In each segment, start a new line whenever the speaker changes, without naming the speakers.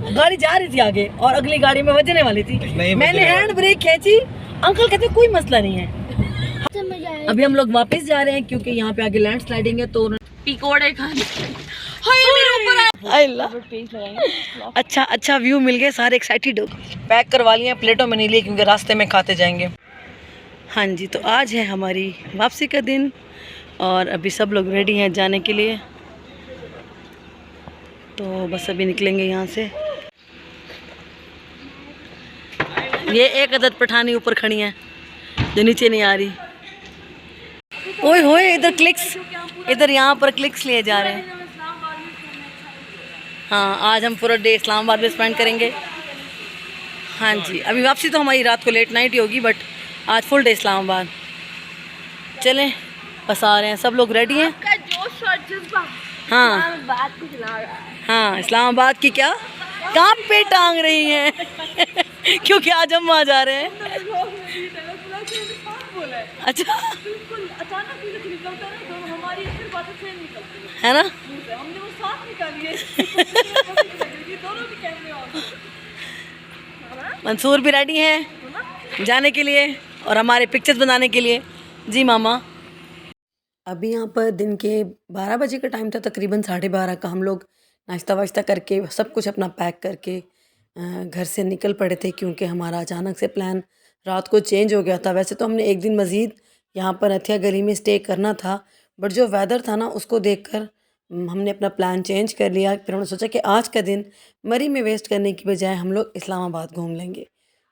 गाड़ी जा रही थी आगे और अगली गाड़ी में बजने वाली थी, मैंने हैंड ब्रेक खींची, अंकल कहते कोई मसला नहीं है। अभी हम लोग वापस जा रहे हैं क्योंकि यहाँ पे आगे लैंड स्लाइडिंग है, तो पीकोड़े खाने अच्छा व्यू मिल गया, सारे एक्साइटेड हो गए। पैक करवा लिए, प्लेटों में नहीं लिए क्योंकि रास्ते में खाते जाएंगे। हाँ जी, तो आज है हमारी वापसी का दिन और अभी सब लोग रेडी हैं जाने के लिए, तो बस अभी निकलेंगे यहाँ से। ये एक अदद पठानी ऊपर खड़ी है जो नीचे नहीं आ रही। ओए होए, इधर क्लिक्स, इधर यहाँ पर क्लिक्स लिए जा रहे हैं। हाँ, आज हम पूरा डे इस्लामाबाद में स्पेंड करेंगे। हाँ जी, अभी वापसी तो हमारी रात को लेट नाइट ही होगी, बट आज फुल डे इस्लामाबाद। चलें, बस आ रहे हैं, सब लोग रेडी हैं। हाँ हाँ, इस्लामाबाद की क्या कहाँ पे टांग रही हैं क्योंकि आज हम वहाँ जा रहे हैं। अच्छा, है ना मंसूर भी रेडी हैं जाने के लिए और हमारे पिक्चर्स बनाने के लिए। जी मामा। अभी यहाँ पर दिन के 12 बजे का टाइम था, तकरीबन 12:30 का। हम लोग नाश्ता वाश्ता करके सब कुछ अपना पैक करके घर से निकल पड़े थे क्योंकि हमारा अचानक से प्लान रात को चेंज हो गया था। वैसे तो हमने एक दिन मज़ीद यहाँ पर अथिया गली में स्टे करना था, बट जो वेदर था ना उसको देखकर हमने अपना प्लान चेंज कर लिया। फिर हमने सोचा कि आज का दिन मरी में वेस्ट करने की बजाय हम लोग इस्लामाबाद घूम लेंगे।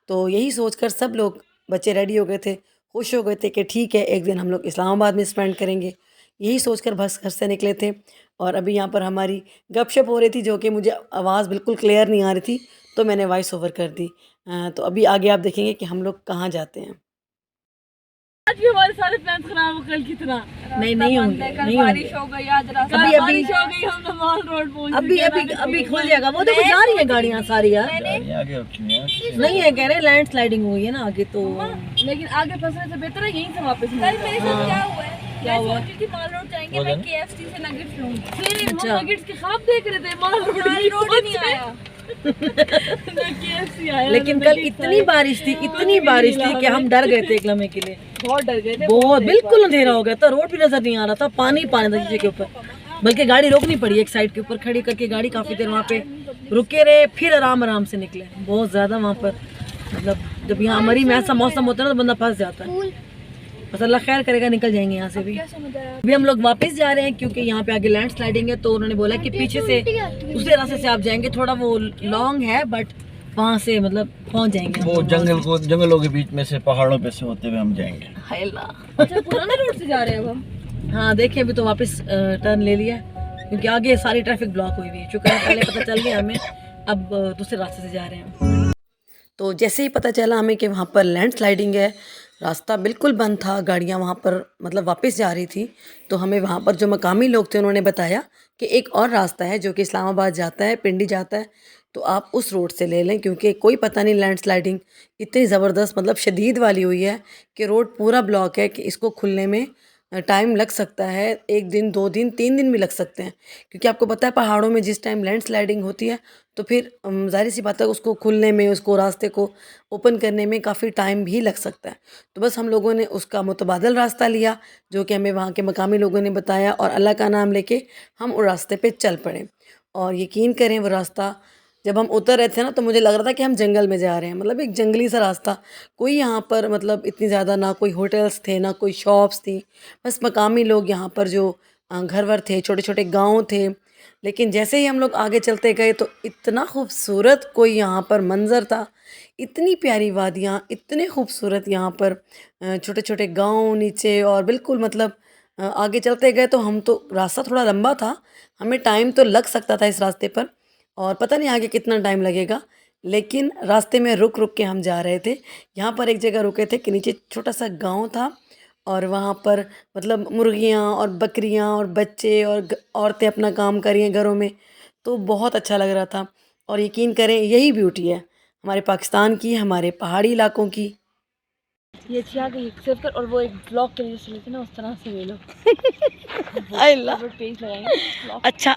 तो यही सोचकर सब लोग बच्चे रेडी हो गए थे, खुश हो गए थे कि ठीक है एक दिन हम लोग इस्लामाबाद में स्पेंड करेंगे। यही सोचकर बस घर से निकले थे और अभी यहाँ पर हमारी गपशप हो रही थी जो कि मुझे आवाज़ बिल्कुल क्लियर नहीं आ रही थी, तो मैंने वॉइस ओवर कर दी। तो अभी आगे आप देखेंगे कि हम लोग कहाँ जाते हैं।
आज भी हमारे सारे प्लान्स खराब हो कल की तरह।
नहीं होंगे, नहीं
बारिश हो गई, आज रास्ता बारिश हो गई, हम लोग मॉल रोड पहुंच गए।
अभी खुल जाएगा। वो देखो जा रही है गाड़ियाँ सारी यार, नहीं है कह रहे लैंड स्लाइडिंग हुई है ना आगे, तो
लेकिन आगे फंसने से बेहतर है यहीं से वापस। कल मेरे साथ क्या हुआ है, मैं सोच रही थी मॉल रोड जाएंगे, मैं KFC से नगेट्स लूंगी, फिर हम नगेट्स के ख्वाब देख रहे थे, मॉल रोड नहीं आया KFC आया।
लेकिन कल इतनी बारिश थी कि हम डर गए थे एक लम्हे के लिए,
बहुत डर गए थे,
बहुत बिल्कुल अंधेरा हो गया था, रोड भी नजर नहीं आ रहा था, पानी था नीचे के ऊपर। बल्कि गाड़ी रोकनी पड़ी एक साइड के ऊपर खड़ी करके, गाड़ी काफी देर वहाँ पे रुके रहे, फिर आराम से निकले। बहुत ज्यादा वहाँ पर मतलब जब यहाँ मरी में ऐसा मौसम होता है ना तो बंदा फंस जाता है। बस अल्लाह खैर करेगा, निकल जाएंगे यहाँ से भी। अभी हम लोग वापस जा रहे हैं क्योंकि यहाँ पे आगे लैंड स्लाइडिंग है, तो उन्होंने बोला कि पीछे से दूसरे रास्ते से आप जाएंगे, थोड़ा वो लॉन्ग है बट वहाँ से मतलब पहुँच जाएंगे।
वो जंगलों के बीच में से पहाड़ों पे से होते हुए हम जाएंगे।
अच्छा, पुराने रोड से जा रहे हैं हम।
हाँ देखिए, अभी तो वापस टर्न ले लिया क्योंकि आगे सारी ट्रैफिक ब्लॉक हुई हुई है। शुक्र है पहले पता चल गया हमें, अब दूसरे रास्ते से जा रहे हैं। तो जैसे ही पता चला हमें कि वहाँ पर लैंड स्लाइडिंग है, रास्ता बिल्कुल बंद था, गाड़ियाँ वहाँ पर मतलब वापस जा रही थी, तो हमें वहाँ पर जो मकामी लोग थे उन्होंने बताया कि एक और रास्ता है जो कि इस्लामाबाद जाता है, पिंडी जाता है, तो आप उस रोड से ले लें क्योंकि कोई पता नहीं लैंड स्लाइडिंग इतनी ज़बरदस्त मतलब शदीद वाली हुई है कि रोड पूरा ब्लॉक है कि इसको खुलने में टाइम लग सकता है, 1 दिन 2 दिन 3 दिन भी लग सकते हैं। क्योंकि आपको पता है पहाड़ों में जिस टाइम लैंड स्लाइडिंग होती है तो फिर ज़ाहिर सी बात है उसको खुलने में, उसको रास्ते को ओपन करने में काफ़ी टाइम भी लग सकता है। तो बस हम लोगों ने उसका मुतबादल रास्ता लिया जो कि हमें वहाँ के मकामी लोगों ने बताया और अल्लाह का नाम लेके हम उस रास्ते पे चल पड़े। और यकीन करें वो रास्ता जब हम उतर रहे थे ना तो मुझे लग रहा था कि हम जंगल में जा रहे हैं, मतलब एक जंगली सा रास्ता। कोई यहाँ पर मतलब इतनी ज़्यादा ना कोई होटल्स थे ना कोई शॉप्स थी, बस मकामी लोग यहाँ पर जो घर वर थे, छोटे छोटे गांव थे। लेकिन जैसे ही हम लोग आगे चलते गए तो इतना खूबसूरत कोई यहाँ पर मंज़र था, इतनी प्यारी वादियाँ, इतने खूबसूरत यहाँ पर छोटे छोटे गाँव नीचे, और बिल्कुल मतलब आगे चलते गए तो हम तो रास्ता थोड़ा लंबा था, हमें टाइम तो लग सकता था इस रास्ते पर और पता नहीं आगे कितना टाइम लगेगा, लेकिन रास्ते में रुक रुक के हम जा रहे थे। यहाँ पर एक जगह रुके थे कि नीचे छोटा सा गांव था और वहाँ पर मतलब मुर्गियाँ और बकरियाँ और बच्चे और औरतें अपना काम कर रही हैं घरों में, तो बहुत अच्छा लग रहा था। और यकीन करें यही ब्यूटी है हमारे पाकिस्तान की, हमारे पहाड़ी इलाकों की।
ये अच्छा कि सेव कर और वो एक ब्लॉग के लिए चले थे ना उस तरह से ले लो
अल्लाह,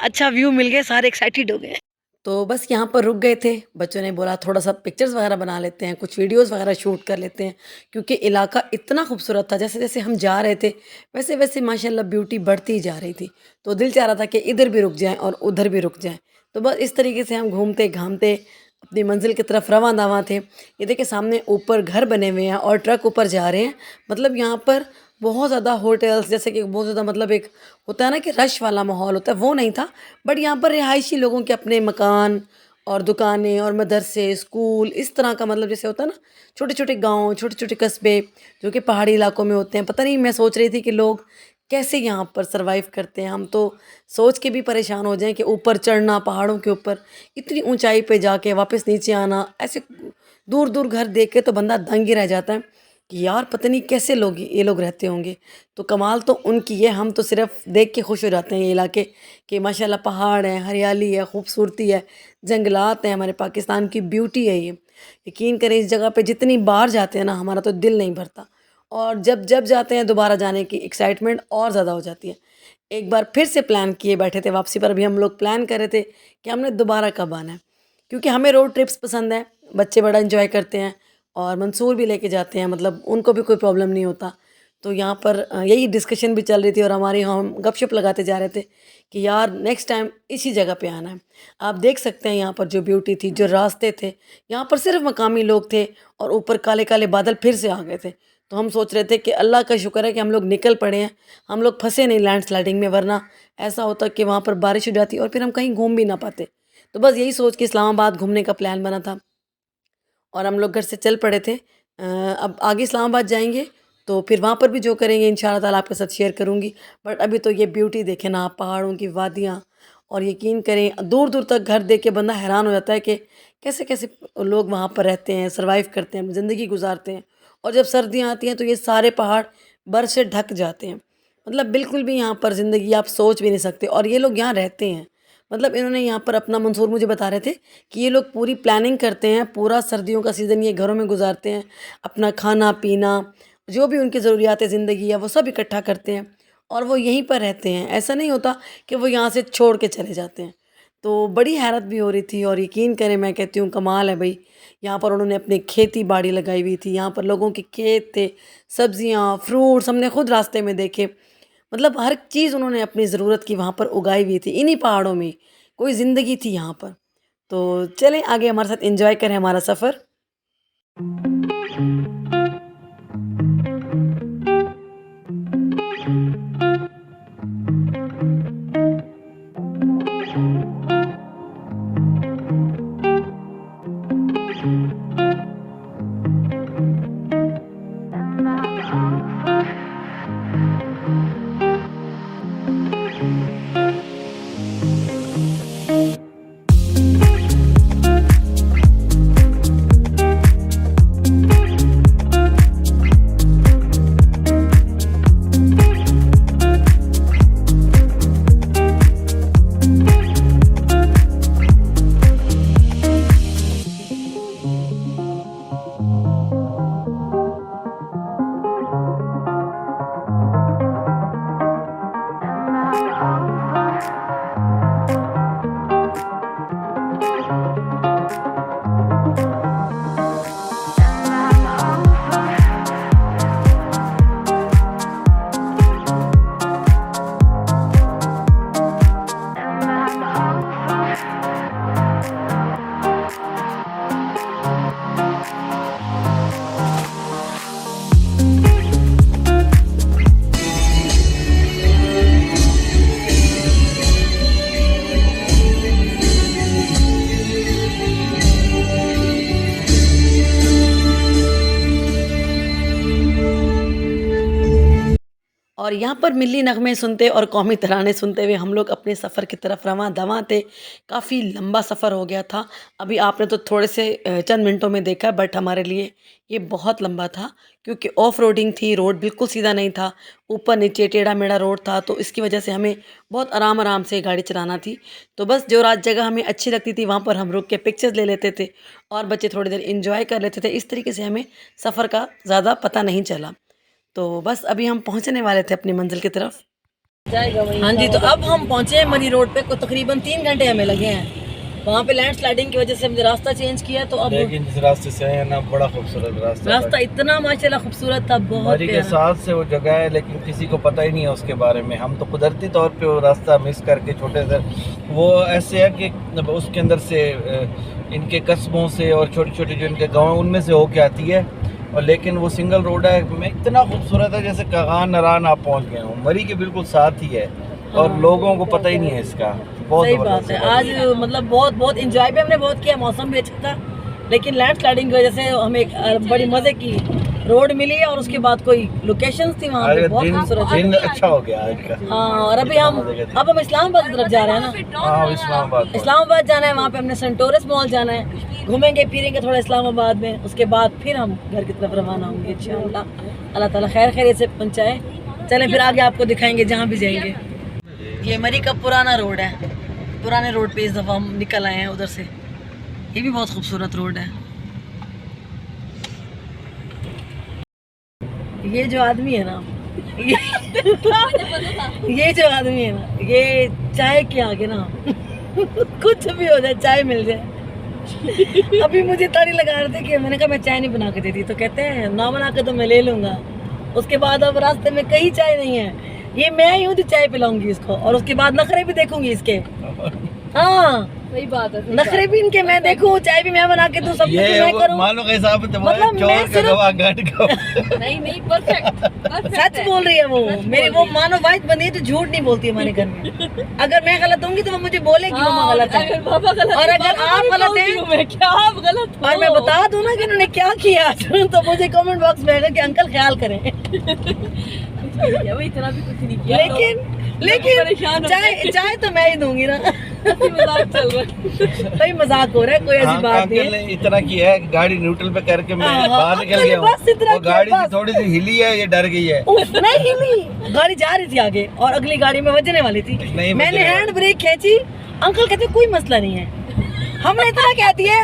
अच्छा व्यू मिल गया, सारे एक्साइटेड हो गए। तो बस यहाँ पर रुक गए थे। बच्चों ने बोला थोड़ा सा पिक्चर्स वगैरह बना लेते हैं, कुछ वीडियोस वगैरह शूट कर लेते हैं, क्योंकि इलाका इतना खूबसूरत था। जैसे जैसे हम जा रहे थे वैसे वैसे माशाल्लाह ब्यूटी बढ़ती ही जा रही थी। तो दिल चाह रहा था कि इधर भी रुक जाएं और उधर भी रुक जाएं। तो बस इस तरीके से हम घूमते घामते अपनी मंजिल की तरफ रवां दावां थे। ये देखिए सामने ऊपर घर बने हुए हैं और ट्रक ऊपर जा रहे हैं। मतलब यहाँ पर बहुत ज़्यादा होटल्स, जैसे कि बहुत ज़्यादा मतलब एक होता है ना कि रश वाला माहौल होता है, वो नहीं था। बट यहाँ पर रिहायशी लोगों के अपने मकान और दुकानें और मदरसे, स्कूल, इस तरह का मतलब जैसे होता है ना छोटे छोटे गांव, छोटे छोटे कस्बे जो कि पहाड़ी इलाकों में होते हैं। पता नहीं, मैं सोच रही थी कि लोग कैसे यहाँ पर सरवाइव करते हैं। हम तो सोच के भी परेशान हो जाएं कि ऊपर चढ़ना, पहाड़ों के ऊपर इतनी ऊंचाई पे जाके वापस नीचे आना, ऐसे दूर दूर घर देख के तो बंदा दंग ही रह जाता है कि यार पता नहीं कैसे लोग ये लोग रहते होंगे। तो कमाल तो उनकी है, हम तो सिर्फ देख के खुश हो जाते हैं ये इलाके कि माशाल्लाह पहाड़ हैं, हरियाली है, खूबसूरती है, जंगलात हैं, हमारे पाकिस्तान की ब्यूटी है ये। यकीन करें इस जगह पे जितनी बार जाते हैं ना हमारा तो दिल नहीं भरता, और जब जब जाते हैं दोबारा जाने की एक्साइटमेंट और ज़्यादा हो जाती है। एक बार फिर से प्लान किए बैठे थे वापसी पर, अभी हम लोग प्लान कर रहे थे कि हमने दोबारा कब आना है, क्योंकि हमें रोड ट्रिप्स पसंद है, बच्चे बड़ा इन्जॉय करते हैं और मंसूर भी लेके जाते हैं, मतलब उनको भी कोई प्रॉब्लम नहीं होता। तो यहाँ पर यही डिस्कशन भी चल रही थी और हमारी हम गपशप लगाते जा रहे थे कि यार नेक्स्ट टाइम इसी जगह पे आना है। आप देख सकते हैं यहाँ पर जो ब्यूटी थी, जो रास्ते थे, यहाँ पर सिर्फ मकामी लोग थे और ऊपर काले काले बादल फिर से आ गए थे। तो हम सोच रहे थे कि अल्लाह का शुक्र है कि हम लोग निकल पड़े हैं, हम लोग फंसे नहीं लैंडस्लाइडिंग में, वरना ऐसा होता कि वहाँ पर बारिश हो जाती और फिर हम कहीं घूम भी ना पाते। तो बस यही सोच के इस्लामाबाद घूमने का प्लान बना था और हम लोग घर से चल पड़े थे। अब आगे इस्लामाबाद जाएंगे तो फिर वहाँ पर भी जो करेंगे इंशाअल्लाह ताला आपके साथ शेयर करूँगी। बट अभी तो ये ब्यूटी देखें ना आप, पहाड़ों की वादियाँ, और यकीन करें दूर दूर तक घर देख के बंदा हैरान हो जाता है कि कैसे कैसे लोग वहाँ पर रहते हैं, सर्वाइव करते हैं, ज़िंदगी गुजारते हैं। और जब सर्दियाँ आती हैं तो ये सारे पहाड़ बर्फ़ से ढक जाते हैं। मतलब बिल्कुल भी यहाँ पर ज़िंदगी आप सोच भी नहीं सकते, और ये लोग यहाँ रहते हैं। मतलब इन्होंने यहाँ पर अपना, मंसूर मुझे बता रहे थे कि ये लोग पूरी प्लानिंग करते हैं, पूरा सर्दियों का सीज़न ये घरों में गुजारते हैं, अपना खाना पीना जो भी उनकी ज़रूरियात ज़िंदगी है वो सब इकट्ठा करते हैं और वो यहीं पर रहते हैं। ऐसा नहीं होता कि वो यहाँ से छोड़ के चले जाते हैं। तो बड़ी हैरत भी हो रही थी, और यकीन करें मैं कहती हूँ कमाल है भाई। यहाँ पर उन्होंने अपनी खेती बाड़ी लगाई हुई थी, यहाँ पर लोगों के खेत थे, सब्जियाँ, फ्रूट्स हमने खुद रास्ते में देखे। मतलब हर चीज़ उन्होंने अपनी ज़रूरत की वहाँ पर उगाई हुई थी, इन्हीं पहाड़ों में कोई ज़िंदगी थी यहाँ पर। तो चलें आगे हमारे साथ एंजॉय करें हमारा सफ़र। और यहाँ पर मिली नगमे सुनते और कौमी तराने सुनते हुए हम लोग अपने सफ़र की तरफ रवां दवां थे। काफ़ी लंबा सफ़र हो गया था। अभी आपने तो थोड़े से चंद मिनटों में देखा, बट हमारे लिए ये बहुत लंबा था, क्योंकि ऑफ रोडिंग थी, रोड बिल्कुल सीधा नहीं था, ऊपर नीचे टेढ़ा मेढ़ा रोड था। तो इसकी वजह से हमें बहुत आराम आराम से गाड़ी चलाना थी। तो बस जो रात जगह हमें अच्छी लगती थी वहाँ पर हम रुक के पिक्चर्स ले लेते थे और बच्चे थोड़ी देर इंजॉय कर लेते थे। इस तरीके से हमें सफ़र का ज़्यादा पता नहीं चला। तो बस अभी हम पहुंचने वाले थे अपनी मंजिल की तरफ। हाँ जी, तो अब हम पहुंचे हैं मरी रोड पे को तकरीबन 3 घंटे हमें लगे हैं। वहाँ पे लैंड स्लाइडिंग की वजह से हमने रास्ता चेंज किया, तो अब
लेकिन जिस रास्ते से है ना, बड़ा खूबसूरत रास्ता
रास्ता इतना माशाल्लाह खूबसूरत था, बहुत
मरी के
प्यारा।
साथ से वो जगह है, लेकिन किसी को पता ही नहीं है उसके बारे में। हम तो कुदरती तौर पे वो रास्ता मिस करके छोटे से, वो ऐसे है कि उसके अंदर से इनके कस्बों से और छोटे छोटे जो इनके गाँव हैं उनमें से होके आती है, और लेकिन वो सिंगल रोड है, इतना खूबसूरत है जैसे कगान नरान आप पहुँच गए हो। मरी के बिल्कुल साथ ही है, और
हाँ।
लोगों को पता ही नहीं है इसका। बहुत
सही
जबरदस्त
बात है।
जगह
आज मतलब बहुत इंजॉय भी हमने बहुत किया, मौसम भी अच्छा था, लेकिन लैंड स्लाइडिंग की वजह से हमें एक बड़ी मजे की रोड मिली है, और उसके बाद कोई लोकेशंस थी वहाँ पे
आज
बहुत खूबसूरत।
दिन अच्छा हो गया आज का।
हाँ, और अभी हम इस्लामाबाद की तरफ जा रहे हैं ना।
हाँ, इस्लामाबाद
इस्लामाबाद जाना है, वहाँ पे हमने सेंटोरस मॉल जाना है, घूमेंगे फिरेंगे थोड़ा इस्लामाबाद में, उसके बाद फिर हम घर की तरफ रवाना होंगे इंशाअल्लाह। अल्लाह ताला खैर खैरियत से पहुँचाए। चलें फिर आगे आपको दिखाएंगे जहाँ भी जाएंगे। ये मरी का पुराना रोड है, पुराने रोड पे इस दफ़ा हम निकल आए हैं उधर से। ये भी बहुत खूबसूरत रोड है। ये जो आदमी है ना, ये जो आदमी है ना, ये चाय के आगे ना कुछ भी हो जाए, चाय मिल जाए। अभी मुझे तारी लगा रहे थे कि मैंने कहा मैं चाय नहीं बना के देती, तो कहते हैं ना बना के तो मैं ले लूंगा। उसके बाद अब रास्ते में कहीं चाय नहीं है, ये मैं ही हूँ जो चाय पिलाऊंगी इसको, और उसके बाद नखरे भी देखूंगी इसके। हाँ,
सही बात है।
नखरे भी इनके मैं देखूं, चाय भी मैं बना के दूं, सब कुछ
ये
मैं करूं।
मानो का हिसाब है तुम्हारा,
मतलब मैं
चोर का
सिर्फ-
गवाह गाठ का।
नहीं परफेक्ट
सच बोल रही है वो, मेरी वो मानो वाइफ बनी है जो झूठ नहीं बोलती है हमारे घर में। अगर मैं गलत होंगी तो वो मुझे बोलेगी मम्मा गलत है,
अगर पापा गलत
और अगर आप गलत हैं
मैं क्या आप गलत हो?
और मैं बता दूं ना कि उन्होंने क्या किया तो मुझे कमेंट बॉक्स में आएगा कि अंकल ख्याल करें।
वो इतना भी कुछ नहीं किया।
लेकिन
परेशान हो
चाय तो मैं ही दूंगी ना।
मजाक चल रहा है।
भाई मजाक हो रहा है, कोई ऐसी बात नहीं
अंकल
है।
ने इतना किया है कि गाड़ी न्यूट्रल पे करके मैं
हाँ,
बाहर निकल
अंकल
गया
ने बस इतना
हूँ। वो
किया,
गाड़ी
बस।
थोड़ी सी हिली है, ये डर गई है।
उफ, नहीं गाड़ी जा रही थी आगे और अगली गाड़ी में बजने वाली थी।
नहीं
मैंने
बजने
हैंड ब्रेक खींची, अंकल कहते कोई मसला नहीं है। हमने इतना कह दिया,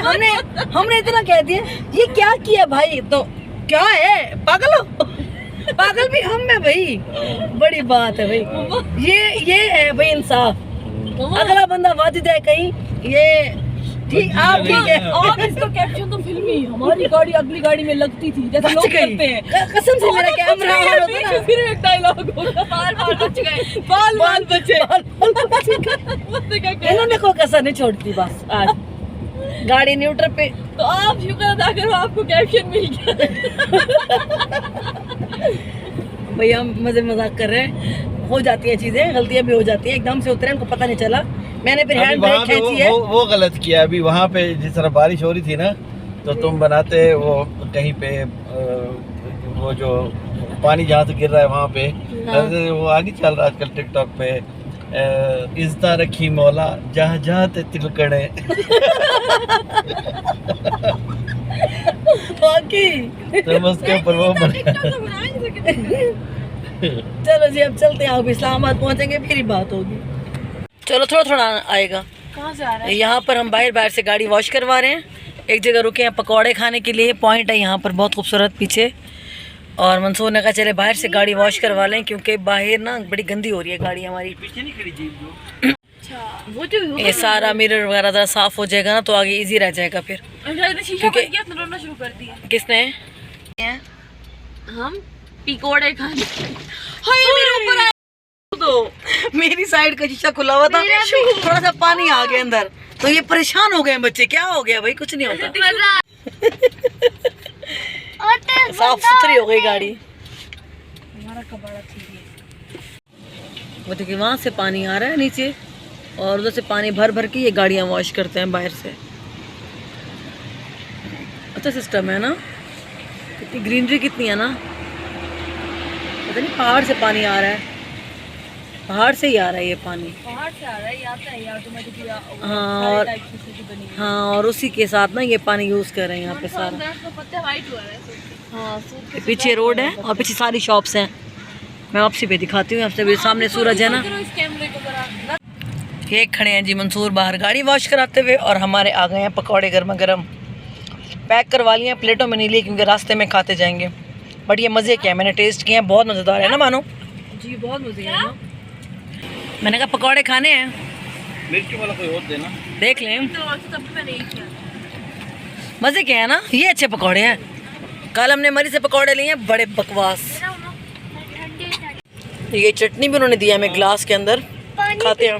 हमने इतना कह दिया, ये क्या किया भाई, तो क्या है पागल हो? पागल भी हम में भाई, बड़ी बात है भाई। ये है भाई इंसाफ। अगला बंदा वाजिद है कहीं, ये ठीक आप ठीक है।
और इसका कैप्शन तो फिल्मी, हमारी गाड़ी अगली गाड़ी में लगती थी जैसे लोग करते हैं।
कसम से मेरा कैमरा ऑन होता ना,
फिर एक डायलॉग होगा, बाल बच गए, बाल बचे।
इन्होंने कोई कसर नहीं छोड़ती बस। आज गाड़ी न्यूट्रल पे,
तो आप शुक्र अदा करो आपको कैप्शन मिल गया।
भाई हम मजे मजाक कर रहे हैं, हो जाती है चीजें, गलतियां भी हो जाती है, एकदम से उतरे हमको पता नहीं चला। मैंने फिर
अभी
हैंड
वहाँ
ब्रेक
पे
खींची है।
वो गलत किया। अभी वहाँ पे जिस तरह बारिश हो रही थी ना, तो तुम बनाते वो कहीं पे वो जो पानी जहाँ से गिर रहा है वहाँ पे, ऐसे वो आगे चल रहा है आजकल टिकटॉक पे, इज्जत रखी मौला जहाँ जहाँ ते तिलकड़े।
बाकी
तो उसके ऊपर वो
चलो जी अब चलते हैं, अब इस्लामाबाद पहुंचेंगे फिर ही बात होगी। चलो थोड़ा थोड़ा आएगा।
कहाँ से आ रहा है?
यहाँ पर हम बाहर से गाड़ी वॉश करवा रहे हैं। एक जगह रुके हैं पकौड़े खाने के लिए, पॉइंट है यहाँ पर बहुत खूबसूरत पीछे, और मंसूर ने कहा चले बाहर से गाड़ी वॉश करवा लें क्योंकि बाहर ना बड़ी गंदी हो रही है गाड़ी हमारी।
पीछे नहीं खड़ी जीप
अच्छा, वो जो
ये सारा मिरर वगैरह ज़रा साफ हो जाएगा ना तो आगे इजी रह जाएगा फिर।
शीशा बन गया, अपना रोना शुरू कर दिया।
किसने?
हम पकोड़े खाने। हाय मेरे ऊपर आया तो
मेरी साइड का शीशा खुला हुआ था, थोड़ा सा पानी आ गया अंदर, तो ये परेशान हो गए बच्चे। क्या हो गया भाई? कुछ नहीं होता, साफ सुथरी हो गई गाड़ी।
हमारा कबाड़ा ठीक है।
वो देखिए वहाँ से पानी आ रहा है नीचे, और उधर से पानी भर भर के ये गाड़ियाँ वॉश करते हैं बाहर से। अच्छा सिस्टम है ना, कितनी ग्रीनरी कितनी है ना। पता नहीं पहाड़ से पानी आ रहा है, पहाड़ से ही आ रहा है ये पानी।
पहाड़ से आ रहा है, आता है यार ऑटोमेटिकली।
हाँ, और हाँ, और उसी के साथ ना ये पानी यूज़ कर रहे हैं यहाँ पे सारा।
पत्ते वाइट हुआ है। हाँ, सूख के
पीछे रोड है और पीछे सारी शॉप्स हैं। मैं वापसी पे दिखाती हूँ आपसे, सामने सूरज है ना।
इस कैमरे को जरा।
ये खड़े हैं जी मंसूर बाहर गाड़ी वॉश कराते हुए, और हमारे आ गए हैं पकौड़े गर्मा गर्म। पैक करवा लिए हैं, प्लेटों में नहीं लिए क्योंकि रास्ते में खाते जाएंगे। बट ये मज़े के हैं, मैंने टेस्ट किए हैं, बहुत मज़ेदार है ना मानो
जी, बहुत मजे है ना।
मैंने कहा पकौड़े खाने हैं,
मिर्ची वाला कोई और देना।
देख लें।
तो सब मैंने यही किया।
मज़े के हैं ना, ये अच्छे पकौड़े हैं। कल हमने मरी से पकौड़े लिए हैं, बड़े बकवास। ये चटनी भी उन्होंने दिया हमें ग्लास के अंदर, खाते हैं।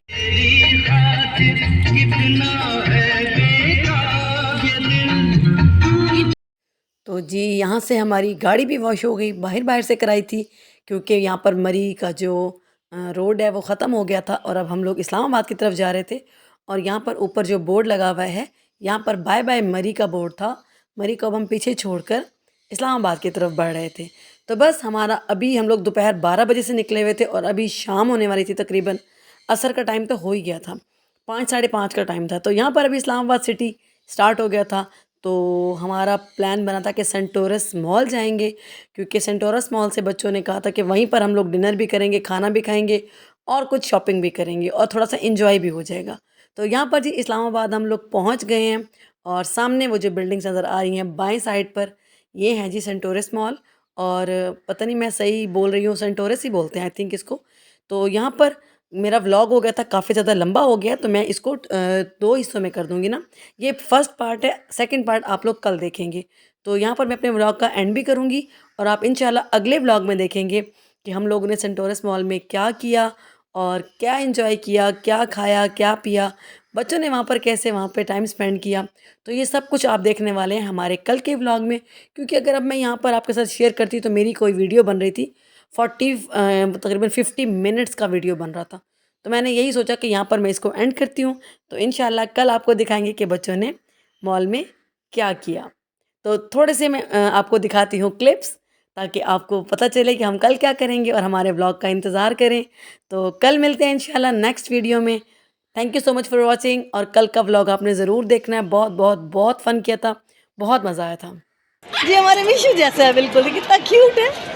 तो जी यहाँ से हमारी गाड़ी भी वॉश हो गई, बाहर से कराई थी, क्योंकि यहाँ पर मरी का जो रोड है वो ख़त्म हो गया था और अब हम लोग इस्लामाबाद की तरफ जा रहे थे। और यहाँ पर ऊपर जो बोर्ड लगा हुआ है, यहाँ पर बाय बाय मरी का बोर्ड था। मरी को अब हम पीछे छोड़कर इस्लामाबाद की तरफ बढ़ रहे थे। तो बस हमारा अभी हम लोग दोपहर 12 बजे से निकले हुए थे और अभी शाम होने वाली थी, तकरीबन असर का टाइम तो हो ही गया था, 5 साढ़े 5 का टाइम था। तो यहाँ पर अभी इस्लामाबाद सिटी स्टार्ट हो गया था। तो हमारा प्लान बना था कि सेंटोरस मॉल जाएंगे, क्योंकि सेंटोरस मॉल से बच्चों ने कहा था कि वहीं पर हम लोग डिनर भी करेंगे, खाना भी खाएंगे और कुछ शॉपिंग भी करेंगे और थोड़ा सा इंजॉय भी हो जाएगा। तो यहाँ पर जी इस्लामाबाद हम लोग पहुँच गए हैं और सामने वो जो बिल्डिंग्स नज़र आ रही हैं बाएं साइड पर, ये है जी सेंटोरस मॉल। और पता नहीं मैं सही बोल रही हूँ, सेंटोरस ही बोलते हैं आई थिंक इसको। तो यहाँ पर मेरा व्लॉग हो गया था, काफ़ी ज़्यादा लंबा हो गया, तो मैं इसको 2 हिस्सों में कर दूँगी ना। ये फर्स्ट पार्ट है, सेकंड पार्ट आप लोग कल देखेंगे। तो यहाँ पर मैं अपने व्लॉग का एंड भी करूँगी और आप इंशाल्लाह अगले व्लॉग में देखेंगे कि हम लोगों ने सेंटोरस मॉल में क्या किया और क्या एंजॉय किया, क्या खाया, क्या पिया, बच्चों ने वहाँ पर कैसे वहाँ पे टाइम स्पेंड किया। तो ये सब कुछ आप देखने वाले हैं हमारे कल के व्लॉग में। क्योंकि अगर अब मैं यहाँ पर आपके साथ शेयर करती तो मेरी कोई वीडियो बन रही थी, तकरीबन 50 मिनट्स का वीडियो बन रहा था। तो मैंने यही सोचा कि यहाँ पर मैं इसको एंड करती हूँ। तो इंशाल्लाह कल आपको दिखाएंगे कि बच्चों ने मॉल में क्या किया। तो थोड़े से मैं आपको दिखाती हूँ क्लिप्स, ताकि आपको पता चले कि हम कल क्या करेंगे और हमारे ब्लॉग का इंतज़ार करें। तो कल मिलते हैं इंशाल्लाह नेक्स्ट वीडियो में। Thank you so much for watching. और कल का व्लॉग आपने ज़रूर देखना है, बहुत बहुत बहुत फ़न किया था, बहुत मज़ा आया था जी। हमारे मिशू जैसा है बिल्कुल, कितना क्यूट है।